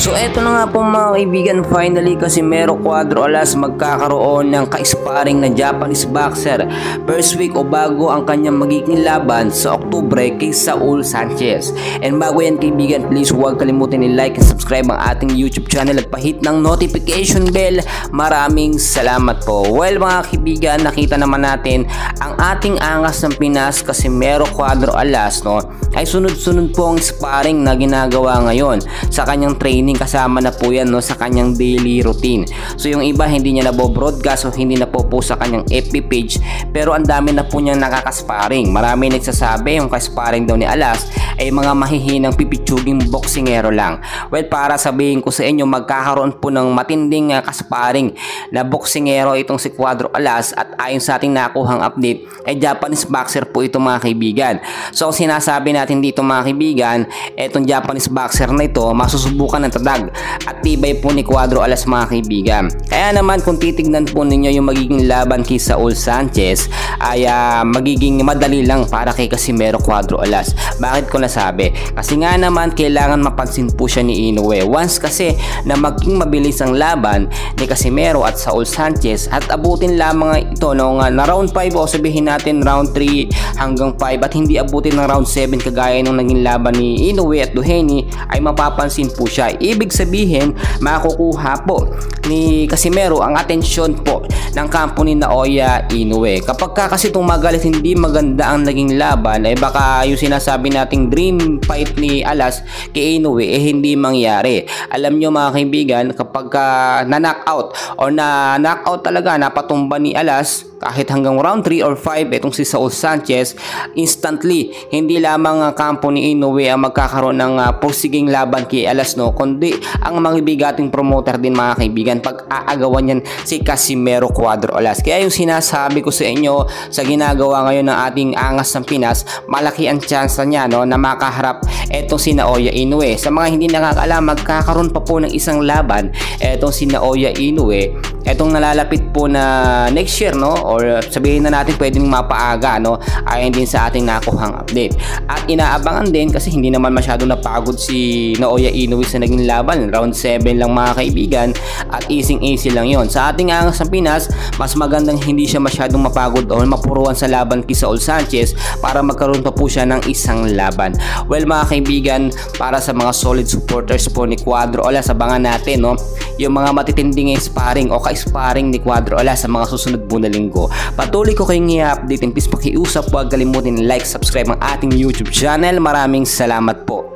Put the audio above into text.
So eto na nga po mga kaibigan, finally Casimero Cuadro Alas magkakaroon ng ka-sparring na Japanese boxer first week o bago ang kanyang magiging laban sa Oktubre kay Saul Sanchez. And bago yan kaibigan, please huwag kalimutan i-like and subscribe ang ating YouTube channel at pahit ng notification bell. Maraming salamat po. Well mga kaibigan, nakita naman natin ang ating angas ng Pinas Casimero Cuadro Alas ay sunod-sunod po ang sparring na ginagawa ngayon sa kanyang training, kasama na po yan sa kanyang daily routine. So yung iba hindi niya nabo-broadcast o hindi na po sa kanyang FB page, pero ang dami na po niyang nakakasparring. Marami nagsasabi yung kasparring daw ni Alas ay mga mahihinang pipitsuging boksingero lang. Well, para sabihin ko sa inyo, magkakaroon po ng matinding kasparring na boksingero itong si Cuadro Alas, at ayon sa ating nakuhang update ay Japanese boxer po ito mga kaibigan. So ang sinasabi natin dito mga kaibigan, itong Japanese boxer na ito masusubukan ng tadag at tibay po ni Cuadro Alas mga kaibigan. Kaya naman kung titignan po ninyo yung magiging laban kay Saul Sanchez ay magiging madali lang para kay Casimero Cuadro Alas. Bakit ko nasabi? Kasi nga naman kailangan mapansin po siya ni Inoue. Once kasi na maging mabilis ang laban ni Casimero at Saul Sanchez at abutin lamang ito na round 5 o sabihin natin round 3 hanggang 5 at hindi abutin ng round 7 kagaya nung naging laban ni Inoue at Duheni, ay mapapansin po siya. Ibig sabihin makukuha po ni Casimero ang atensyon po ng kampo ni Naoya Inoue. Kapag kasi tumagal at hindi maganda ang naging laban, ay baka yung sinasabi nating dream fight ni Alas kay Inoue hindi mangyari. Alam nyo mga kaibigan, kapag na-knockout o na-knockout talaga, napatumba ni Alas kahit hanggang round 3 or 5 itong si Saul Sanchez, instantly hindi lamang kampo ni Inoue ang magkakaroon ng pusiging laban kay Alas kundi ang mga bigating promoter din mga kaibigan pag aagawan yan si Casimero Cuadro Alas. Kaya yung sinasabi ko sa inyo, sa ginagawa ngayon ng ating angas ng Pinas, malaki ang chance niya na makaharap etong si Naoya Inoue. Sa mga hindi nakakaalam, magkakaroon pa po ng isang laban etong si Naoya Inoue, etong nalalapit po na next year or sabihin na natin pwedeng mapaaga ayon din sa ating nakuhang update. At inaabangan din kasi hindi naman masyado napagod si Naoya Inoue sa naging laban, round 7 lang mga kaibigan, at easy lang yon. Sa ating angas ng Pinas, mas magandang hindi siya masyadong mapagod o mapuruan sa laban kay Saul Sanchez para magkaroon pa po siya ng isang laban. Well mga kaibigan, para sa mga solid supporters po ni Cuadro Alas, abangan natin yung mga matitinding sparring o ka-sparring ni Cuadro Alas sa mga susunod po na linggo. Patuloy ko kayong i-update, and please pakiusap, huwag kalimutin like, subscribe ang ating YouTube channel. Maraming salamat po.